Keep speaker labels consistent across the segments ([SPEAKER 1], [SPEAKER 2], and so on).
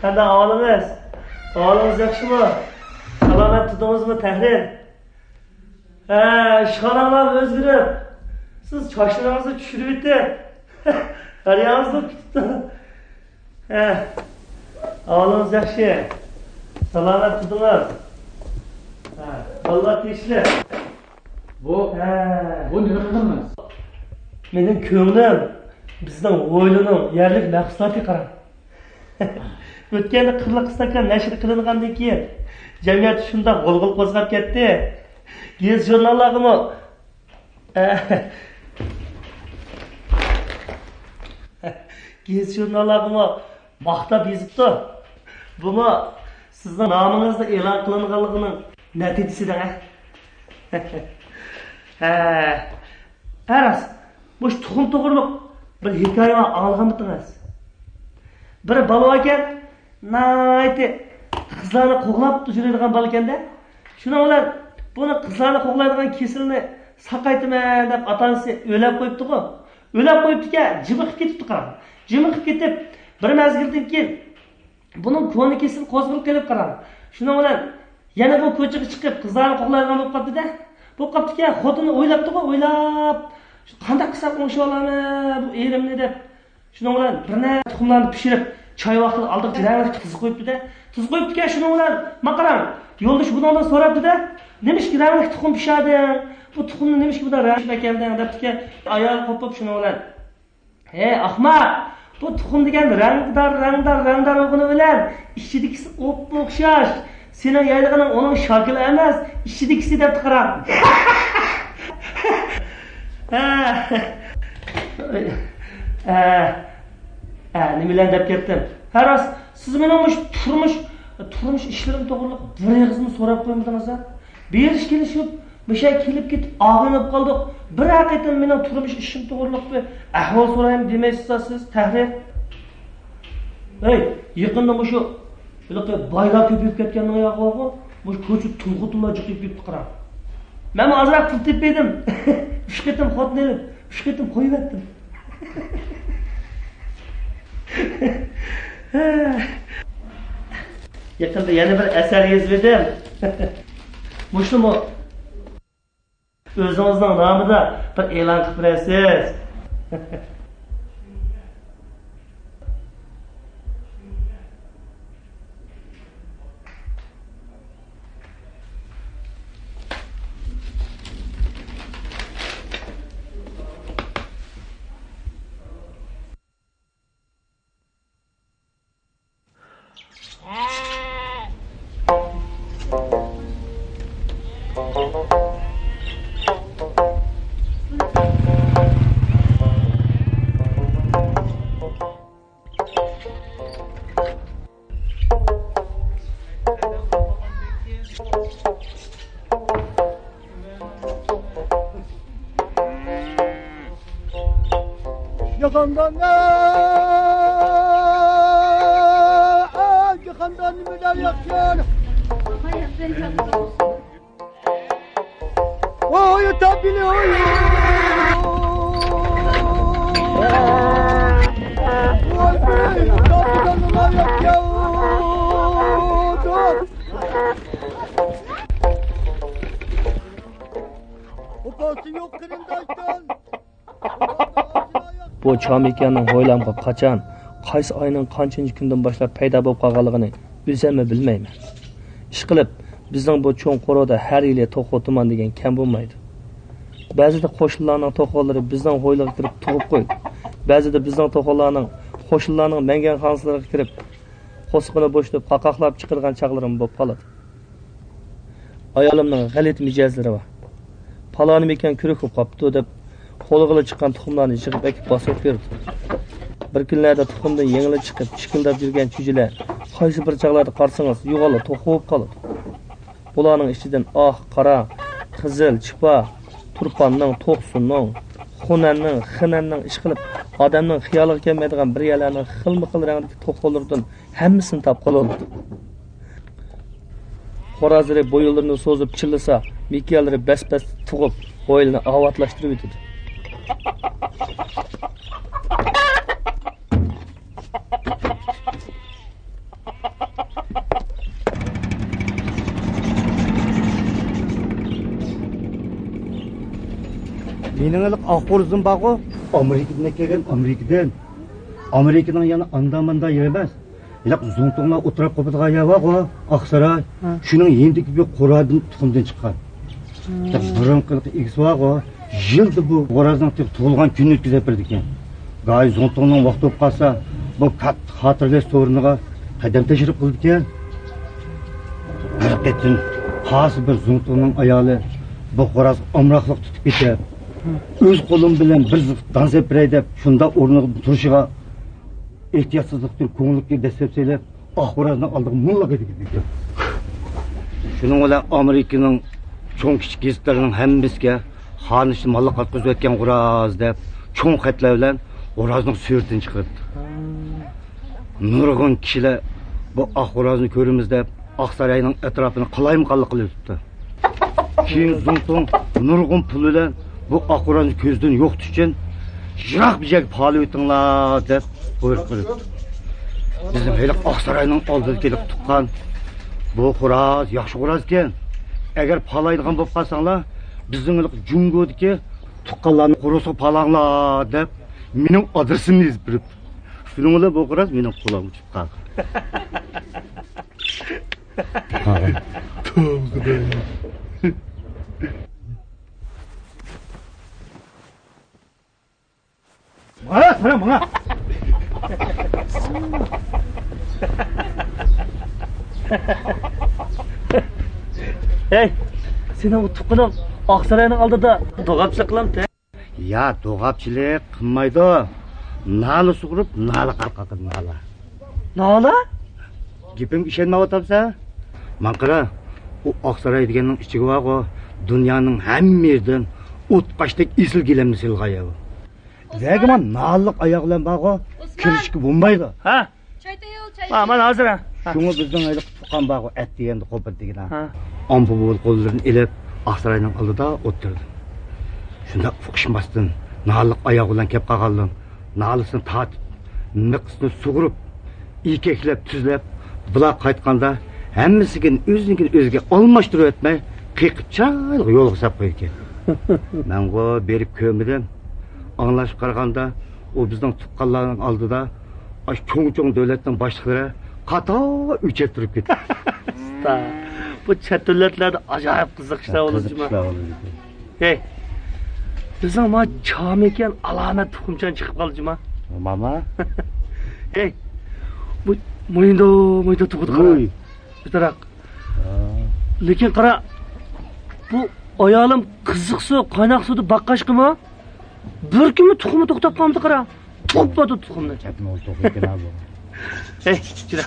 [SPEAKER 1] Qanday ahvolingiz? Ahvolingiz yaxshimi? Salomat tudingizmi, Tahrir? Ishxonanglar o'zgarib. Siz chochlaringizni tushirib etdi. Qaryangizni tutdi. Ahvolingiz yaxshi. Salomat tudingiz. Alloh tinchli.
[SPEAKER 2] Bu nima qildingiz?
[SPEAKER 1] Mening ko'nglim bizning o'ylining yerlik mahsuloti qarang. O'tganda qirliq stakan nashr qilingandan keyin jamiyat shunday g'ulg'ul qo'zg'ab ketdi. Gez jurnallarimi maqtab yozibdi. Buni sizning nomingizni e'lon qilinganligining natijasidir. Aras, bu tuxum to'g'riliq bir hikoya olganmidingiz? Bir bola ekan, nayti qizlarni qo'g'lab yuradigan bola ekanda. Shuna bilan buni qizlarni qo'g'laydigan kesilni saqaytaman deb ota-onasi o'lab qo'yibdi-ku. O'lab qo'yibdi-ku, jimiqib ketibdi qarang. Jimiqib ketib, bir mezgildan keyin buning ko'ni kesil qo'zg'alib kelib qarang. Shuna bilan yana bu ko'chaga chiqib qizlarni qo'g'laydigan bo'lib qoldi-da. Bu qoptiki, xotini o'ylabdi-ku, o'ylab qanday qilsam o'sha olaman bu erimni deb. Shuna bilan bir nechta tuxumlarni pishirib, choy vaqtida oldiq jiranglik tuz qo'yibdi-da. Tuz qo'yibdi-ku, shuna bilan maqaram. Yo'ldosh bundan so'rabdi-da. Nimishki rangli tuxum pishadi? Bu tuxumni nimishki bundan rangli ekandan debdi-ki, ayol qo'pib shuna bilan. Ahmad, bu tuxum degan rangdor o'g'ini bilan ichidagisi o'xshash. Sening yaylig'ining uning shakli emas, ichidagisi deb qarab. Nimalar deb ketdim. Haros, siz mening turmush ishlarim to'g'riliq bir yig'izmi so'rab qo'ymidingiz? Berish kelishib, o'sha kelib ketib og'inib qoldik. Bir haqiqatan mening turmush ishim to'g'riliq bir ahvol so'rayim demaysiz siz, Tahrir. Yaqinda shu bayroq ko'payib ketganning yo'qmi? Bu ko'cha tulg'utlar chiqib ketdi qarang. Men ozroq pul tepdim. 3 qatim xotni olib, 3 qatim qo'yib etdim. Yaqinda yana bir asar yozdim. Mushumi o'zingizning nomida bir e'lon qilib berasiz.
[SPEAKER 3] Yakandan nimeler yakıyor. Oy tabini oy. Oy bey, yakandan nimeler yakıyor. O pası yok kırındayken.
[SPEAKER 4] Bu Çamikyanning ho'ylamga qachon, qaysi oyning qanchinchi kundan boshlab paydo bo'lib qolganligini o'zimmi bilmayman. Ishqilib, bizning bu cho'ng qo'roda har yili to'xotiman degan kam bo'lmaydi. Ba'zida qo'shnilarning to'xolari bizning ho'yliga kirib tug'ib qo'ydi. Ba'zida bizning to'xollarning qo'shnilarning mangan xonslariga kirib qo'sqini bo'shlab qaqaqlab chiqargan chaqlarim bo'lib qoladi. Ayolimning g'alit mijozlari bor. Paloni mekan kurukib qopti deb qo'lig'iga chiqqan tuxumlarni yig'ib ekib bosib berdi. Bir kunlarda tuxumdan yengili chiqib, chikildab yurgan chujilar qaysi bir chaqlarda qarsangiz yo'g'olib to'xib qoladi. Ularning ichidan qora, qizil, chipa, turpanning, to'qsunning, xunanning, xinanning ish qilib, odamning xiyoliga kelmaydigan bir yalarning xilma-xil rangdagi to'xollardan hammasini topib qoladi. Xo'rozlari bo'yinlarini so'zib chillasa, mikyalari bas-bas tug'ib, bo'yinni avatlashtirib o'tadi.
[SPEAKER 3] Mening iliq Aqo'rzim baqo, Amerikadan kelgan, Amerikaning yana andamanda yer emas. Iliq Zongtonglar o'tirib qopadigan yer baqo, Aqsaray. Shuning yendiki bir qo'radan tuxumdan chiqqan. Burunqilik egisi baqo, yilda bu qo'razning tug'ilgan kunini o'tkazib berdi ekan. G'ay Zongtongning vaqti bo'lib qolsa, bu xotirlash o'rniga qadam tashrif qildi ekan. Haqiqatan xos bir Zongtongning ayoli bu qo'raz omroqliq tutib ketib, o'z qo'lim bilan bir dansab beray deb shunda o'rniga turishiga ehtiyotsizlikdir, ko'ngilga dastlab selib, qo'razni oldiga mullaga tegdi. Shuning bilan Amerikaning cho'ng kichik gazetlarining hammasiga xonishni molla qatqizib o'tgan qo'raz deb cho'ng xatlar bilan qo'razning suratini chiqardi. Nurg'un kishilar bu qo'razni ko'ramiz deb Aqsarayning atrofini qalayimqonlik qilib turibdi. Keyin Zongtong nurg'un pul bilan bu qo'razni ko'zdan yo'qotish uchun yiroq bir joyga poli o'tinglar deb buyruq qildi. Bizim hali Aqsarayning oldida kelib tuqqan bu qo'raz yaxshi qo'raz ekan. Agar palaydigan bo'lib qolsanglar, bizning Jungodagi tuqqanlarni qo'rosiga palanglar deb mening adresimni yozib beribdi. Shuning bilan bu qo'raz mening qo'limga tushib qoldi. Mana.
[SPEAKER 1] Hey, sen bu tuqqaning Aqsarayning oldida do'g'apchilik qilamsan.
[SPEAKER 3] Ya, do'g'apchilik qilmaydi. Nali sug'urib, nali qarqaqib nali.
[SPEAKER 1] Nola?
[SPEAKER 3] Gapimga ishonmayapsan? Men qara, u Aqsaray deganning ichiga bor, dunyoning hamma yerdan o'tqashdek esil gilamni silg'aya. Zagman nalliq oyoq bilan bor, kirishga bo'lmaydi.
[SPEAKER 1] Ha?
[SPEAKER 5] Çay tayyor, çay.
[SPEAKER 1] Ha, mana hozir.
[SPEAKER 3] Shunga bizning ayliq tuqqan bor, at deganda qo'pir degan. Ampu bo'l qo'llarini ilib, Aqsarayning oldida o'tirdi. Shunda fuqishmasdan nalliq oyoq bilan kelib qolgandim. Nalisini tatib, niqsini sug'urib, ikeklab, tuzlab, bular qaytganda hammasiga o'ziga almashtirib o'tmay, qiqib chayliq yo'lga sap qo'ygan. Men bu berib ko'midim. Anglashib qaraganda, u bizning tuqqanlarning oldida cho'ng davlatning boshliqlari qato o'chib turib ketdi.
[SPEAKER 1] Bu chet davlatlarda ajoyib qiziqishlar bo'ladi. Hey, bizning ma cham ekan alomat tuxumchan chiqib qoldi juma.
[SPEAKER 3] Mama.
[SPEAKER 1] Hey, bu mo'yinda tug'di qara. Bitaroq. Lekin qara, bu ayolim qiziq suv, qaynoq suvni baqqashqimi? Bir kunmi tuxumni to'xtab qoldi qara. To'padi tuxumni.
[SPEAKER 3] Chapni to'xtatgan bu.
[SPEAKER 1] Hey, jira.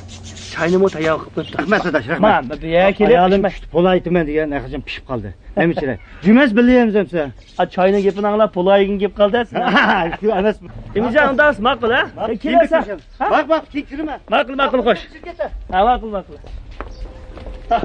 [SPEAKER 1] Chayni mo tayyor qilib qo'yibdi.
[SPEAKER 3] Rahmat adash, rahmat.
[SPEAKER 1] Men bu yerga kelib,
[SPEAKER 3] ayolim pul aytman degan naqashim pishib qoldi. Nima Jumas bilyapmiz hamsa.
[SPEAKER 1] A chayni gapini anglab, pul aygin gap qoldi-siz.
[SPEAKER 3] Shu emas.
[SPEAKER 1] Imijon, undas ma'qul, ha? Kelasan.
[SPEAKER 3] Bak, tekshirma.
[SPEAKER 1] Ma'qul, xo'sh. Ha, ma'qul. Ha.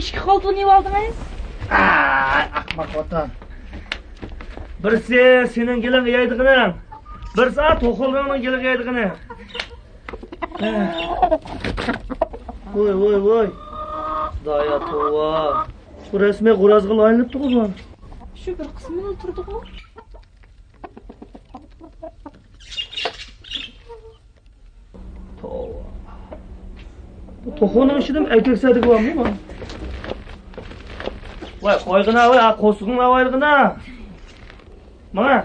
[SPEAKER 5] ishki qo'ltiqni yeb oldingiz?
[SPEAKER 1] Ahmoq otam. Birisi sening gelin yeydigini, birisi to'qilganning gelin yeydigini. Voy. Xudoyo tova. Bu rasmiy g'o'razga aylanib turibdi bu.
[SPEAKER 5] Shu bir qismini o'tirdi-ku.
[SPEAKER 1] Tova. Bu to'qoning ichidan erkaksadek bormi bu? Voy, qo'yg'ina, voy, qo'sqingni voyg'ina. Mana.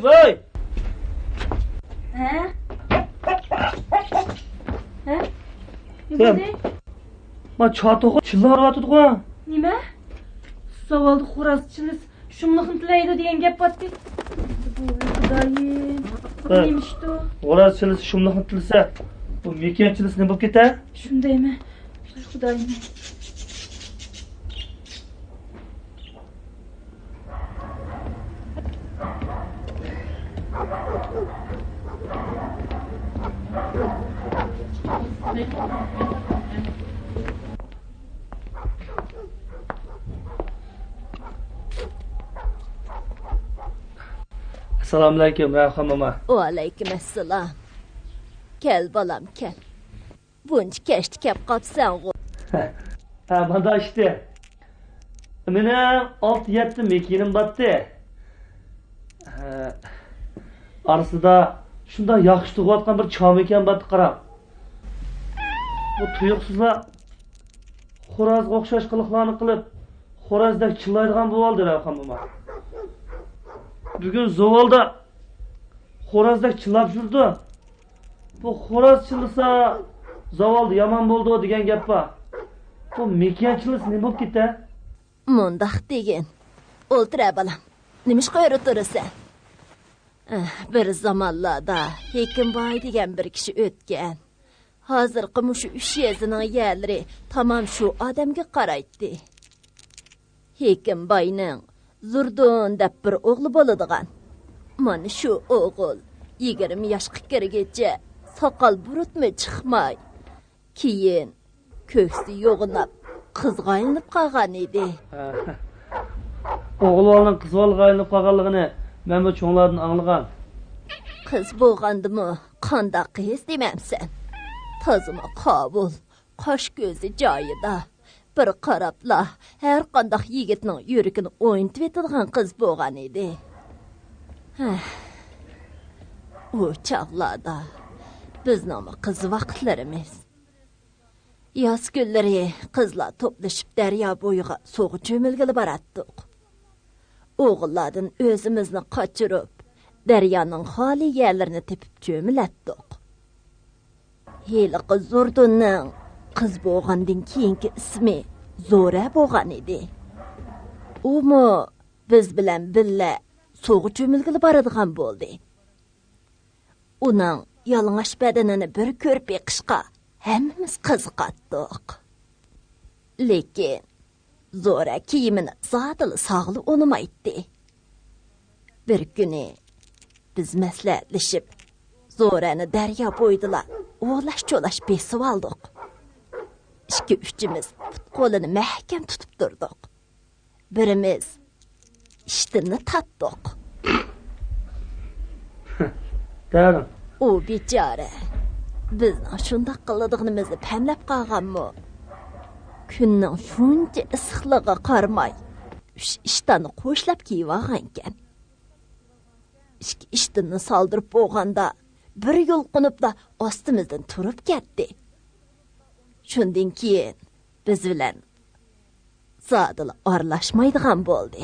[SPEAKER 1] Voy.
[SPEAKER 5] Ha?
[SPEAKER 1] Sen, ma çatoğu çıllar atıdı.
[SPEAKER 5] Nima? Savolni xo'rozchimiz shumliqni tilaydi degan gap bor-ku. Xudoyim. Nimishdi?
[SPEAKER 1] Xo'rozchimiz shumliqni tilsa, bu mekanchimiz nima bo'lib ketar?
[SPEAKER 5] Shundaymi? Xudoyim.
[SPEAKER 1] Assalomu alaykum, Rayhon mama.
[SPEAKER 6] Va alaykum assalom. Kel balam kel. Buncha kechdi kelib qopsan-ku.
[SPEAKER 1] Ha, mana işte. Meni 6-7 mekinim batdi. Arasida shunda yaxshi tug'ayotgan bir chom ekan batdi qarab. Bu tuyuqsizlar xo'rozga o'xshash qiliqlarni qilib, xo'rozdek chillaydigan bo'ldi Rayhon mama. Bugun Zovalda xo'rozdek chillab yurdi. Bu xo'roz chillasa Zovalda yomon bo'ldi degan gap bor. Bu mekanchilik nima bo'lib ketdi?
[SPEAKER 6] Mundaq degin. O'ltira balam. Nima ish qo'yib o'tirasan? Bir zamonlarda Hekimboy degan bir kishi o'tgan. Hozirgi mushu 3 yezining yerlari tamam shu odamga qaraydi. Hekimboyning Zurdun deb bir o'g'li bo'ladigan. Mana shu o'g'il 20 yoshga kirgacha soqol burutmi chiqmay, keyin ko'ksi yo'g'inab qizga aylanib qolgan edi.
[SPEAKER 1] O'g'ilning qizga aylanib qolganligini men bu cho'nglardan anglagan.
[SPEAKER 6] Qiz bo'lgandimi, qanday qiz demamsan? Tozima qabul, qosh ko'zi joyida. Bir qarabla har qanday yigitning yuragini o'yintib etadigan qiz bo'lgan edi. U chaqlarda bizning qiz vaqtlarimiz. Yoz kunlari qizlar to'plashib daryo bo'yiga so'g'i cho'milgili boratdik. O'g'illardan o'zimizni qochirib, daryoning xoli yerlarini tepib cho'milatdik. Heliqi Zurdunning qiz bo'lgandan keyingi ismi Zo'ra bo'lgan edi. U biz bilan billa so'g'i cho'milgili boradigan bo'ldi. Uning yalang'och badanini bir ko'rib beqishqa hammamiz qiziqatdik. Lekin Zora kiyimini zodil sog'li o'nimaydi. Bir kuni biz maslahatlashib Zorani daryo bo'yidila o'g'lash-cho'lash besib oldik. Uchimiz qo'lini mahkam tutib turdik. Birimiz ishtinni tatdik.
[SPEAKER 4] Darim.
[SPEAKER 6] U bechora bizning shunday qiladiganimizni pamlab qolganmi? Kunning shuncha issiqligiga qaramay, ishtanni qo'shlab kiyib olgan ekan. Ishtinni soldirib bo'lganda bir yo'lqinibda ostimizdan turib ketdi. Shundan keyin biz bilan zodil aralashmaydigan bo'ldi.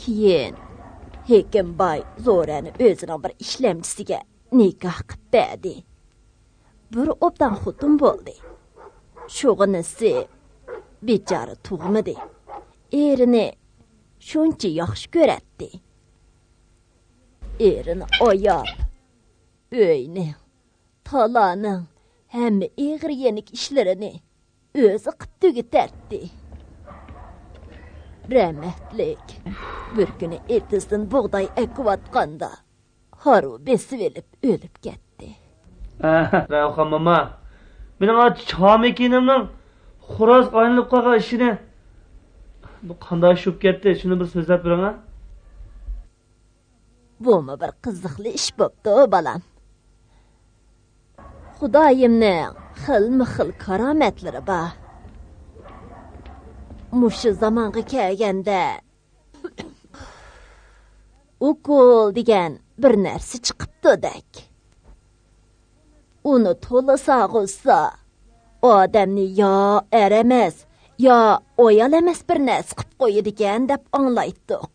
[SPEAKER 6] Keyin Hekimboy Zorani o'zining bir ishlamchisiga nikoh qilib berdi. Bir obdan xotin bo'ldi. Shug'inisi bechora tug'madi. Erini shuncha yaxshi ko'ratdi. Erini oyab, uyni, talaning hamma eg'ir yenik ishlarini o'zi qilib tugatdi. Rahmatlik. Bir kuni ertasidan bug'doy ekvatganda haru besib elib o'lib ketdi.
[SPEAKER 4] Rayhon mama. Mening chomekinimning xo'roz qaynilib qolgan ishini bu qanday shub ketdi? Shuni bir so'zlab bering a?
[SPEAKER 6] Bumi bir qiziqli ish bo'pti, balam. Xudoyimning xilma-xil karomatlari bor. Mushu zamonga kelganda ukol degan bir narsa chiqibdi-dak. Uni to'la sog'ilsa, odamni yo eramas, yo o'yal emas bir narsa qilib qo'yadigan deb anglaydik.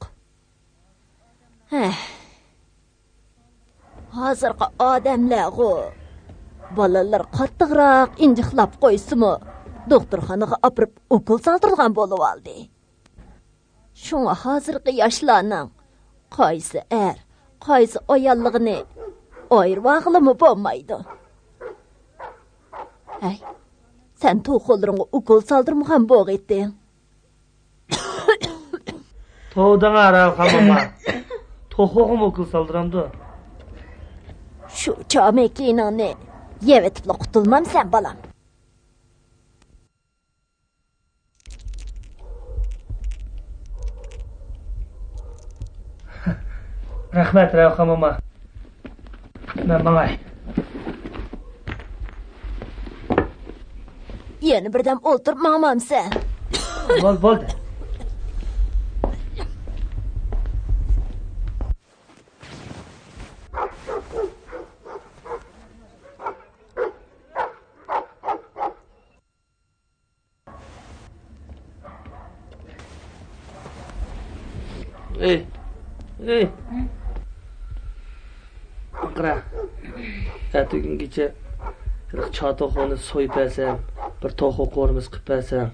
[SPEAKER 6] Hozirgi odamlar bolalar qattiqroq injiqlab qo'ysimi, doktorxonaga olib ukol soldirgan bo'lib oldi. Shunga hozirgi yoshlarning qaysi qaysi ayolligini ayirib olg'ilimi bo'lmaydi. Hey, sen to'qollarga ukol soldirmagan bo'g'etding.
[SPEAKER 4] To'danga Rayhon mama. To'qog'im ukol soldiramdi.
[SPEAKER 6] Shu chomekiningni yevetib qutulmam sen balam.
[SPEAKER 4] Rahmat Rayhon mama. Men mangay.
[SPEAKER 6] Yeni birdan o'ltirib maqmamsan.
[SPEAKER 4] Bo'ldi. Ey. Aqra. Atugingcha chatoqoni so'yib bersam, bir to'qo qo'rimiz qilib bersam,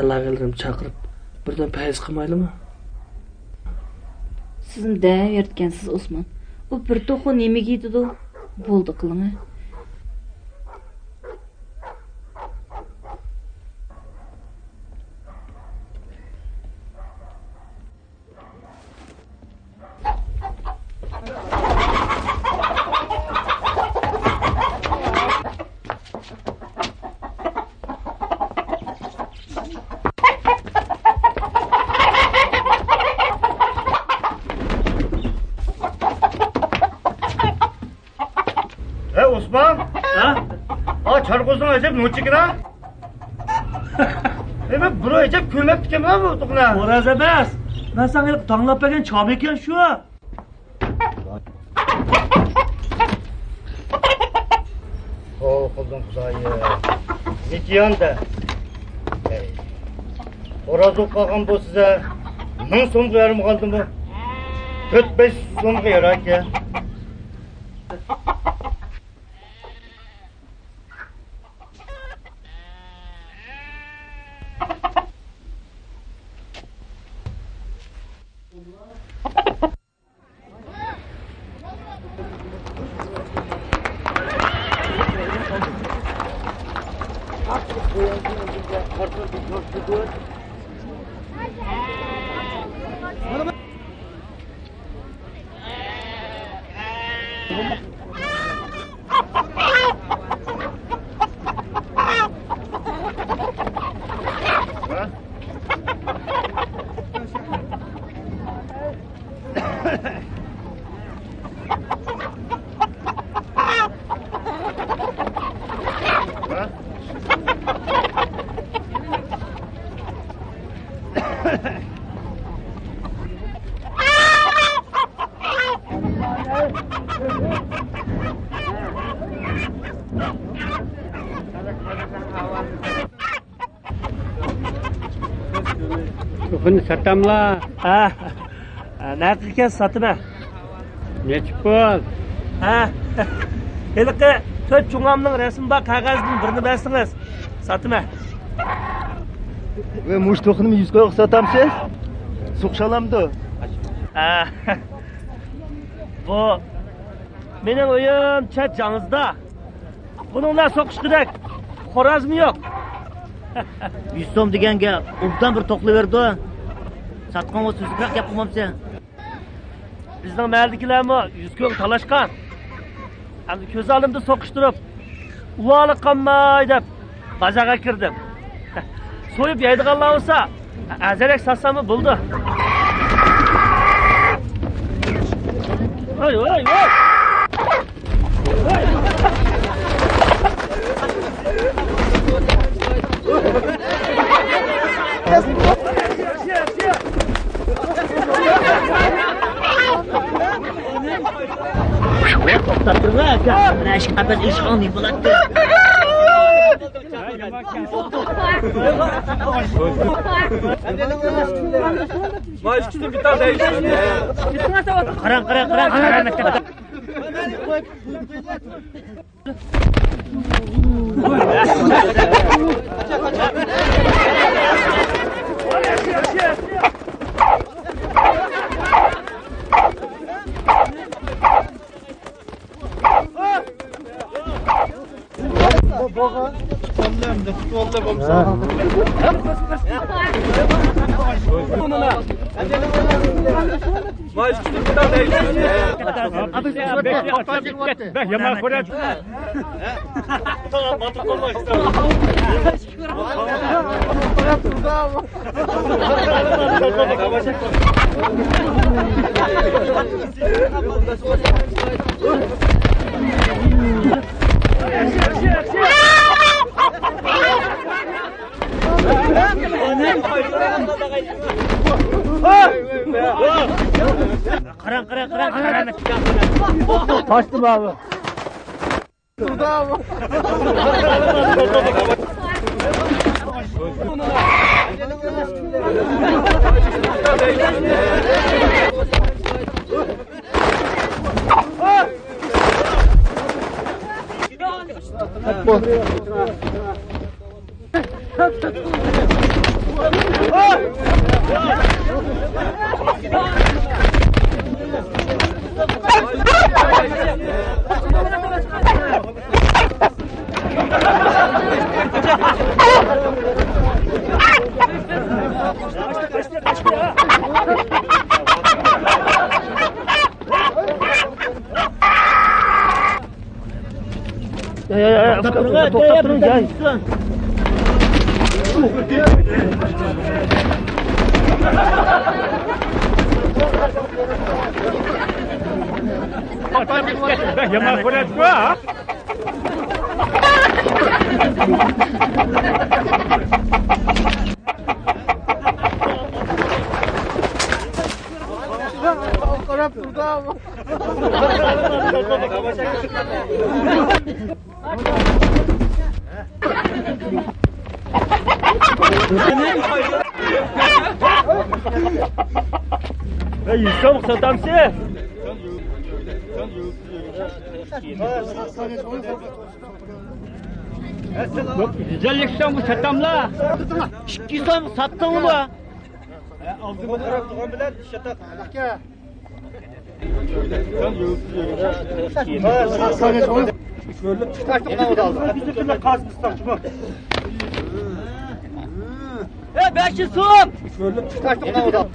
[SPEAKER 4] allag'ilrim chaqirib, birdan payz qilmaylimi?
[SPEAKER 5] Sizni davertgansiz Osmon. U bir to'qo nimaga yetdi? Bo'ldi qiling.
[SPEAKER 3] Osman? Ha? Charqozdan ajab nochikina? Ben buru ajab ko'ylak tikaman bu to'qna.
[SPEAKER 1] Xo'roz emas. Men senga tanglab bergan chom ekan shu.
[SPEAKER 3] Qildim xudoyi. Nechiyanda? Xo'roz o'qagan bo'lsa, 1000 so'm berim qoldimi? 4-5 so'mga yarak ya.
[SPEAKER 7] Buni satamla.
[SPEAKER 1] Ha. Ne qilgan satma?
[SPEAKER 7] Nechik pul?
[SPEAKER 1] Ha. Heliqi 4 chungamning rasmi bor qog'ozdan birini bersingiz. Satma.
[SPEAKER 8] Ve muş toxunum 100 qo'yib satamsiz? Suqshalamdi.
[SPEAKER 1] Ha. Bu mening o'yim chat jangizda. Buninglar so'qish kerak. Xorazmi yo'q.
[SPEAKER 9] 100 so'm deganga obdan bir to'qlayverdi. Satqan bo'lsa tuzukroq gap qilmamsan.
[SPEAKER 1] Bizning mahaldagilarmi 100 ko'ng talashgan. Endi ko'z oldimda so'qishtirib, uvoli qolmay deb bazaga kirdim. So'yib yeydiganlar bo'lsa, azarak satsami bo'ldi. Voy voy voy.
[SPEAKER 9] To'xtab turma aka. Mana shu qafas ish olmay bo'ladi.
[SPEAKER 1] Voy ishni bitta deysiz.
[SPEAKER 9] Qarang, qarang, qarang, qarang.
[SPEAKER 8] Baba, sallem de tutuldu komsa.
[SPEAKER 1] Voy ishni bitta deysiz.
[SPEAKER 7] Yaman ko'radi.
[SPEAKER 1] Tamam, batib qolmaysiz.
[SPEAKER 9] Qarang, qarang, qarang, qarang.
[SPEAKER 1] Taştım abi.
[SPEAKER 9] To'xtab turing, joy.
[SPEAKER 7] Yaman ko'radi-ku, ha?
[SPEAKER 8] Qarab turdi ama.
[SPEAKER 1] Yusuf satamsiz.
[SPEAKER 7] Güzellik sen bu satamla.
[SPEAKER 9] 200 so'm satding uni.
[SPEAKER 8] Aldığımı qarab turgan bilan shatak. Aka.
[SPEAKER 9] 500 so'm.
[SPEAKER 3] Kaç tane oldu?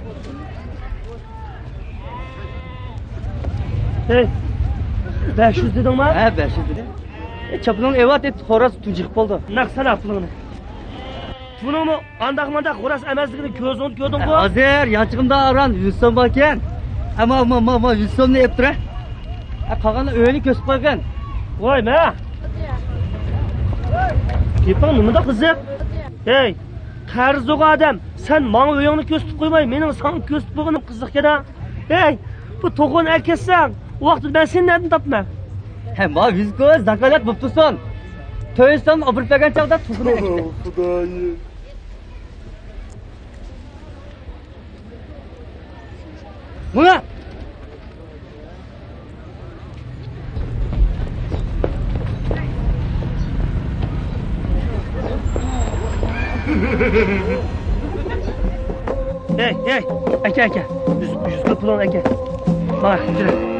[SPEAKER 1] Hey. 500 dedin mi?
[SPEAKER 9] 500 dedi. Çapının evat et xo'roz tujik bo'ldi.
[SPEAKER 1] Naqsana pulini. Pulini andaq-mandaq xo'ras emasligini ko'zingni ko'rding-ku.
[SPEAKER 9] Hozir yanchig'imda aran 100 so'm bor ekan. Ama 100 so'mni yeb tura. Qolgani o'yini ko'sib qo'ygan.
[SPEAKER 1] Voy, ma. Kepang nimada qiziq? Hey, qarzoq odam, sen menga o'yingni ko'rsatib qo'ymay, mening senga ko'rsatib qo'yganim qiziq-da. Hey, bu to'g'on erkaksan. O vaqtda ben seni nereden tapmam?
[SPEAKER 9] Hem ma 100 ko'z zakalat bo'ptisan. 400 so'm obirib bergan chog'da tuxuni ekdi.
[SPEAKER 3] Xudoyim.
[SPEAKER 9] Buna
[SPEAKER 1] Hey, aka. 100 pulun aka. Bak, şuraya.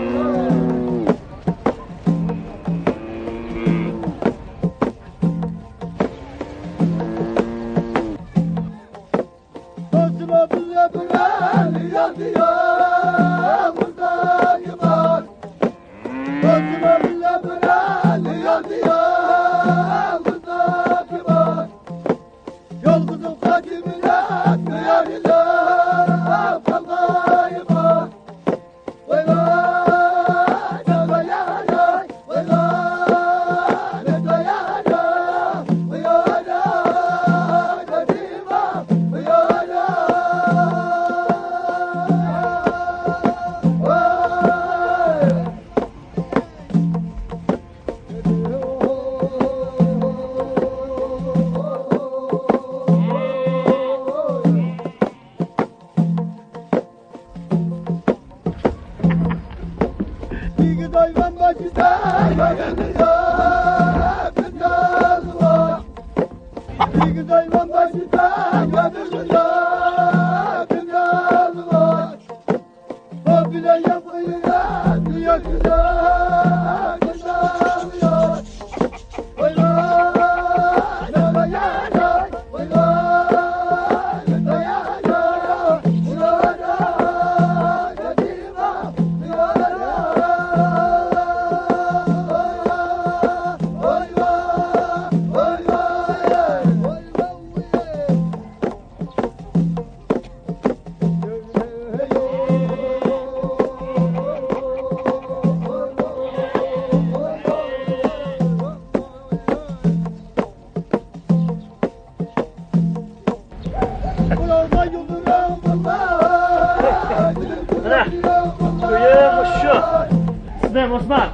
[SPEAKER 1] Osman,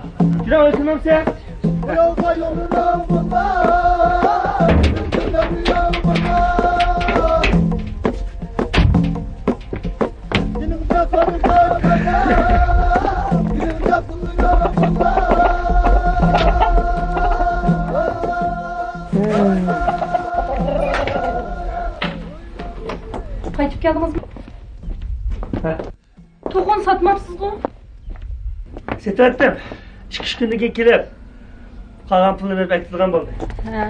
[SPEAKER 1] şuraya oturmam sen.
[SPEAKER 5] Qaytib keldingizmi? To'g'on satmabsiz-ku?
[SPEAKER 1] Setettim. Chiqish kuniga kelib, qolgan pulni berib aytilgan bo'ldi.
[SPEAKER 5] Ha.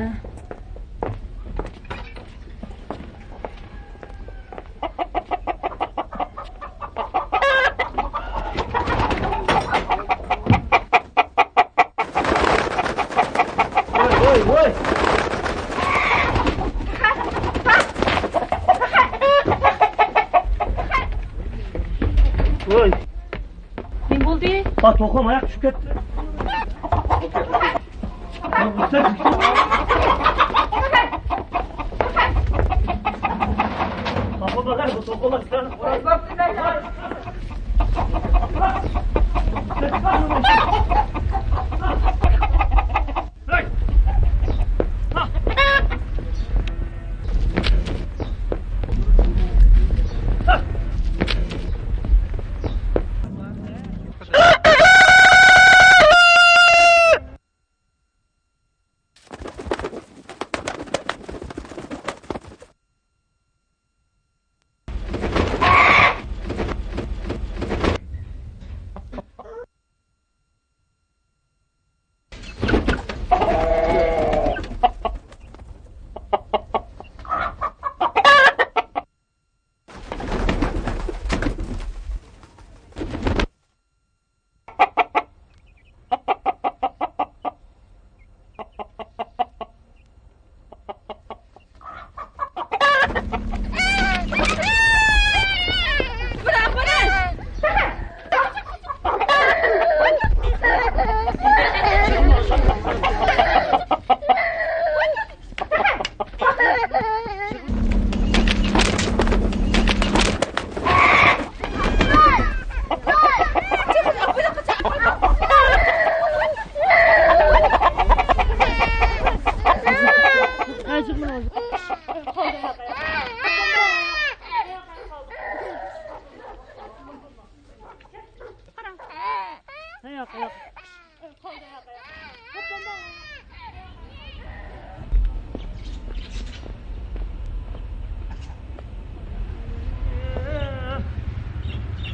[SPEAKER 1] Voy. Voy.
[SPEAKER 5] Nima bo'ldi?
[SPEAKER 1] Bak to'qim oyoq tushib ketdi. Papa bakar bu to'qimlar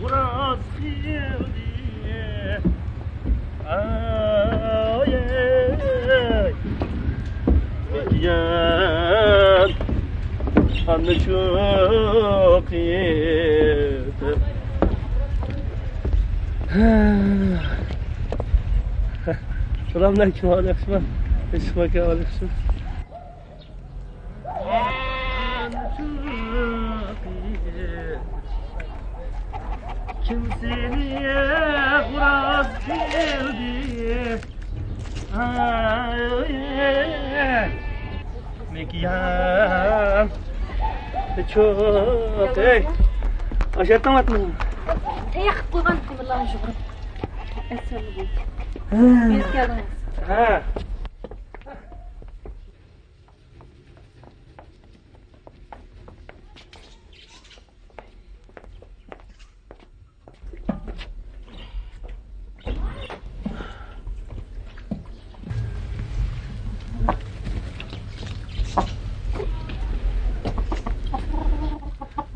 [SPEAKER 1] Uras sevdi. Ay Mekiyan anne çok yeter. Selamünaleyküm aleyküm. Esmake aleyküm. Kimseye kuraz geldi. Ay Mekiyan çok aşağı tamatmı?
[SPEAKER 5] Yak koygan kıvırlan juğur. Eseli değil. Biz geldiniz.
[SPEAKER 1] Ha.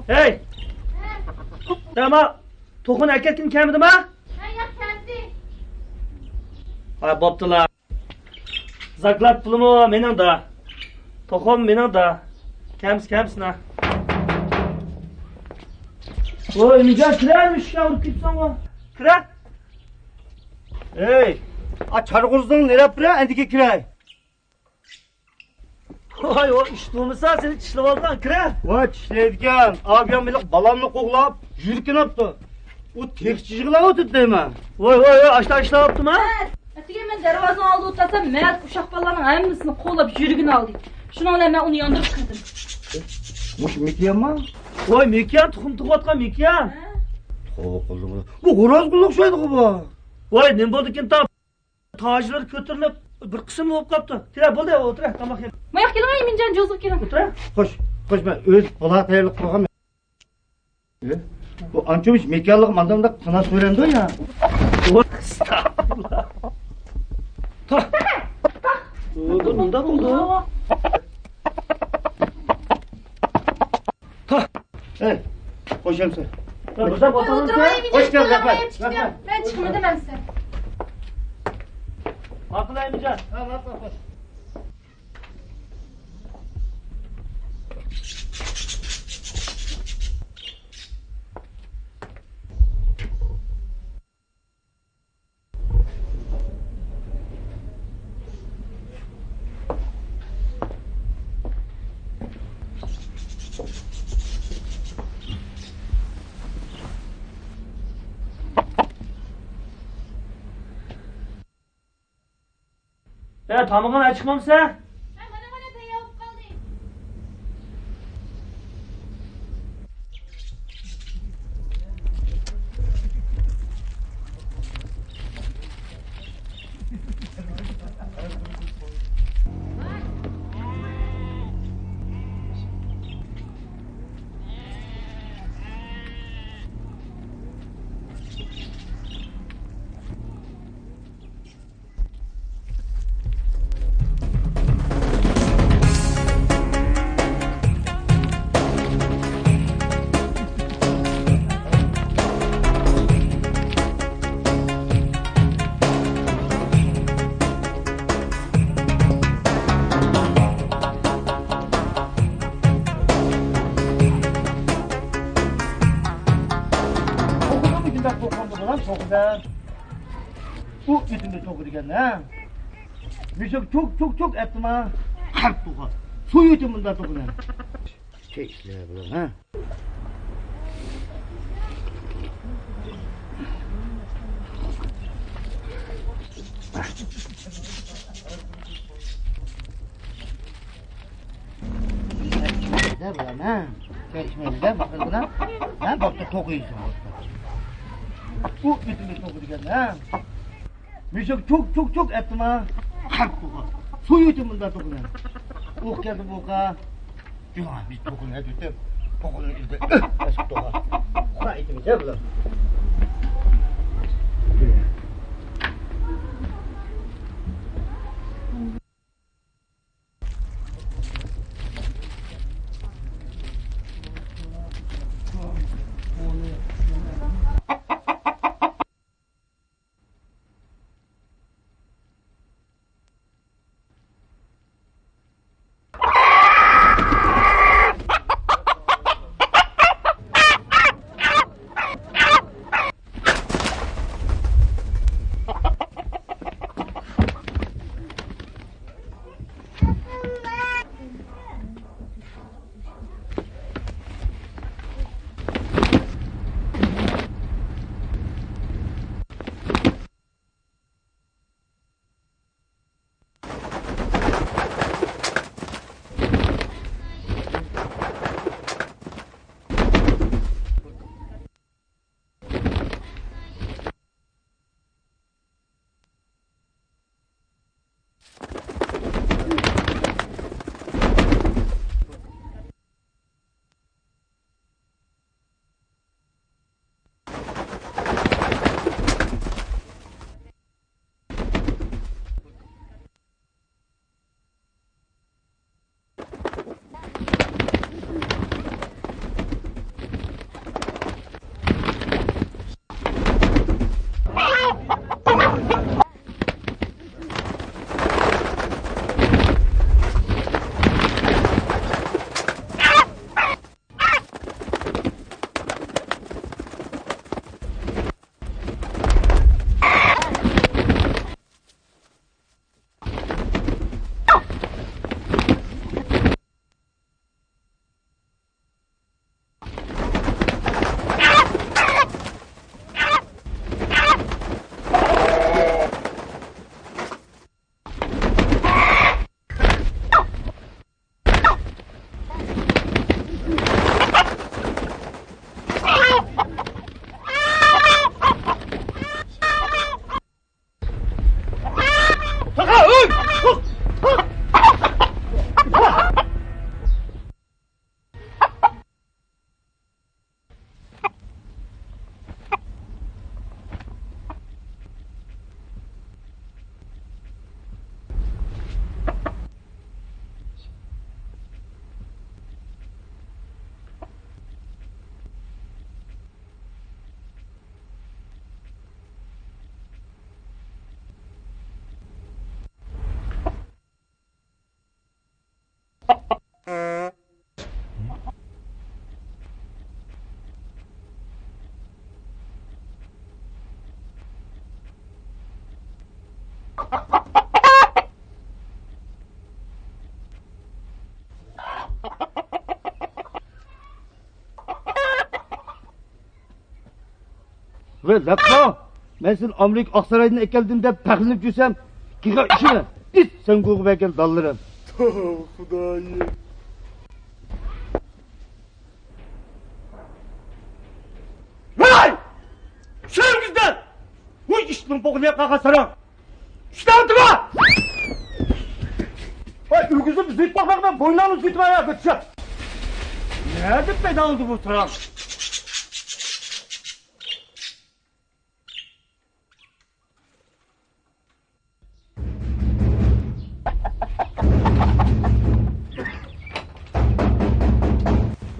[SPEAKER 1] Hey! Tamam. Tohun erkekini kelmedim ha? Hay boptular. Zaklat pulumu mening da. Tohum mening da. Kemsin ha. Oy, niga kiraymış ya urib ketsan o. Kira?
[SPEAKER 3] Ey, çarg'uzding nerap bira, endiki kiray.
[SPEAKER 1] Oy, o ish bo'lmasa seni tishlab olgan kira.
[SPEAKER 3] Voy, tishlaydigan. Abiyam bilan balamni qo'g'lab, yurkinibdi. U tekchig'lar o'tdi deyman.
[SPEAKER 1] Voy, ashta ishlayaptimi?
[SPEAKER 5] Atiga men darvozani oldi o'tasam, mayat uşaq balalarning hammasini qo'llab yurigini oldi. Shuni bilan men uni yondirib kirdim.
[SPEAKER 3] Mush Mekiyanmi?
[SPEAKER 1] Voy, Mekiyan tuxum tug'atgan Mekiyan.
[SPEAKER 3] Qo'ldim. Bu g'urozga o'xshaydi bu.
[SPEAKER 1] Voy, nima bo'ldi ekan tam? Tojlar ko'tarilib bir qism bo'lib qolibdi. Tira bo'ldi, o'tir, tomoq ye.
[SPEAKER 5] Moyoq kelmay, menjan jo'zib keling.
[SPEAKER 1] O'tir.
[SPEAKER 3] Xo'sh, men o'z bola tayyorlik qilgan. Bu anchovish Mekiyanlik mandanda qina so'randi ya.
[SPEAKER 1] Estağfurullah. Bunda buldu.
[SPEAKER 3] Hey, hoş geldin.
[SPEAKER 1] Burada bakalım sen.
[SPEAKER 3] Hoş geldin Zafer.
[SPEAKER 5] Ben çıkımı demem sen.
[SPEAKER 1] Akılaymayacağız. Ya tamamına çıkmamsa?
[SPEAKER 3] Bu yüzümde çok ürgen ha. Müzik çok ettim ha. Kalp tuğa. Su yüzümünde çok ürgen. Şey işler bu ha. Ne bu lan ha? Sen içmeyiz bakın buna. Ha bak da çok iyisin. Bu yüzümde çok ürgen ha. Müzik çok ettim ha. Kalp tuğa. Su yüzümünde çok ürgen. Oh geldi bu ka. Cuma biz bugün ne dedim? Bugün izle. Eski tuğa. Kura itimiz ya bular. Ve lapma, ben senin Amerika Aksaray'dan ekeldiğimde peklinip cüsem, kika işine, git sen koku bekel dallarım. Hudayı. Vay! Şuram güzden! Uy işinin bokunu yap kaka sarım! Şuram tıma! Vay ürgüzüm züt bakmak ben boynağını zütme ya götüşe! Nerede beda oldu bu sarım?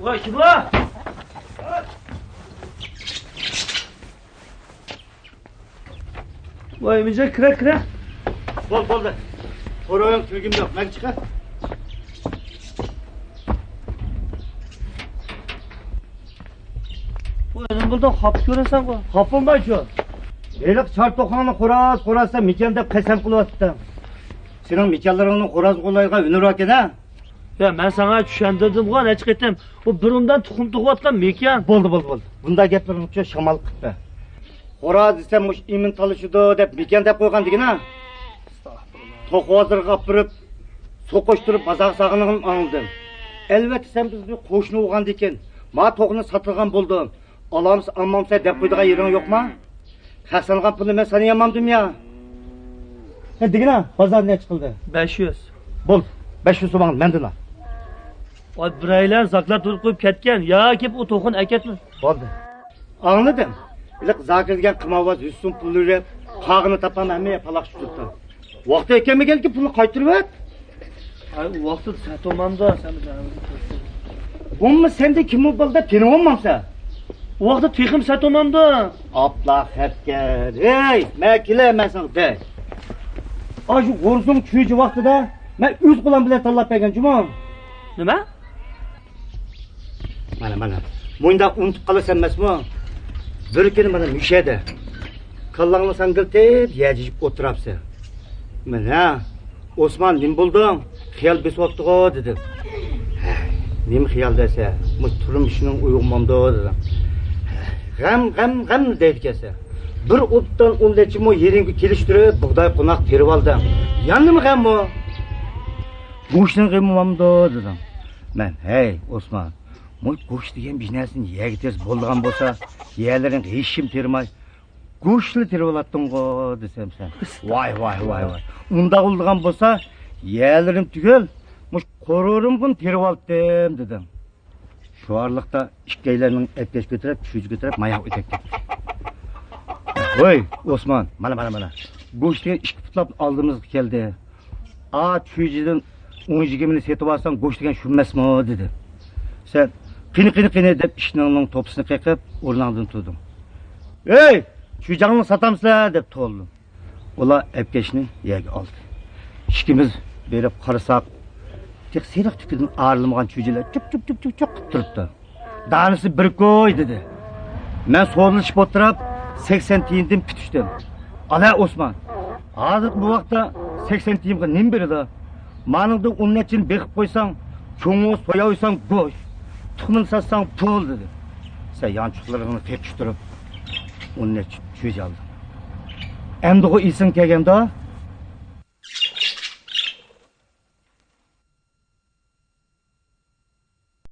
[SPEAKER 1] Vay kim o? Vay Emice kıra.
[SPEAKER 3] Bol da. Oraya tülgüm yok. Ben çıkar.
[SPEAKER 1] Bu önüm buldu hap göresen bu.
[SPEAKER 3] Hapım var şu. Elik çartokanı korazsa miken dep kesem kılıvattım. Senin mikenlerini koraz kolayga ünür haken ha?
[SPEAKER 1] Ya ben sana düşendirdim bu ne çıkettim. O burundan tukum tukuvatkan mekan.
[SPEAKER 3] Boldu. Bunda geplerin uçuyor şamal kıttı. Koraz desem muş imin talışıdı dep miken dep koygan digin ha? Tokuvatır kapırıp, sokoşturup bazak sağınығын anıldım. Elbette sen biz bir koşunu oğan diken. Ma toğunu satılgan buldum. Alamız ammamsa dep koyduğun yerin yok ma? Kasanılgan pulunu ben sana yamamdım ya. Ne digin ha? Bazar ne çıkıldı?
[SPEAKER 1] 500.
[SPEAKER 3] Bol. 500 so'mani mendin al.
[SPEAKER 1] Oy biraylar zaklar turib qo'yib ketgan. Ya kep o to'qin aketmi?
[SPEAKER 3] Bo'ldi. Anladım. Iliq zakirgan qimovat 100 so'm pul berib, qog'ini topam hamma paloq tushibdi. Vaqti ekanmikan ki pulni qaytirib et.
[SPEAKER 1] Ay vaqti satomamda sen
[SPEAKER 3] Bunmi sende kim bo'ldi? Teni olmamsa.
[SPEAKER 1] Vaqti texim satomamda.
[SPEAKER 3] Abla xatgar. Ey, men kelamasan de. Aşu qo'rsun chuyji vaqtida men o'z qo'lim bilan tanlab bergan jumon.
[SPEAKER 1] Nima?
[SPEAKER 3] Mana. Bunda unutib qolasan emasmi? Bir kuni mana mushada. Kallangni sangiltib, yajib o'tirapsan. Mana Osman nim bo'lding? Xiyol besyapti-ku dedim. Nim xiyol desa, bu turmushning uyg'onmamda dedim. G'am deydi. Bir o'tdan 10 lechimo yeringga kelishtirib, bug'doy qo'noq terib oldim. Yanimi g'am bu? Go'shtni qilmamda dedim. Men, hey Osman, bu go'sht degan biznesini yegitiz bo'lgan bo'lsa, yerlaring hech kim termay, go'shtni terib olatding-ku desam sen. Voy. Unda qilgan bo'lsa, yerlarim tugul, mush qo'rorimni terib oldim dedim. Shu orliqda ikkaylarning etkesh ko'tarib, tushib ko'tarib, mayoq o'takdi. Voy Osman, mana. Go'shtga 2 putlab oldimizga keldi. Chuyjidan 10-20 setib olsam go'sht degan shu emasmi dedi. Sen qini deb ishning to'pisini qiqib, o'rningdan turding. Ey, chuyjangni satamsizlar deb to'ldim. Ular epkeshni yerga oldi. Ikkimiz berib qarasak, tek seriq tukidan arilmagan chuyjilar chup qilib turibdi. Danisi bir qo'y dedi. Men so'zlashib o'tirib 80 tiyindim pitishdim. Ala Osman. Hozir bu vaqtda 80 tiyinga nim beradi? Maningda 10 nechin beqib qo'ysang, cho'ng'i so'yaysang go'sh, tuxumini satsang pul dedi. Sen yanchiqlarini tepishtirib 10 nechin cho'j oldi. Endi o isin kelganda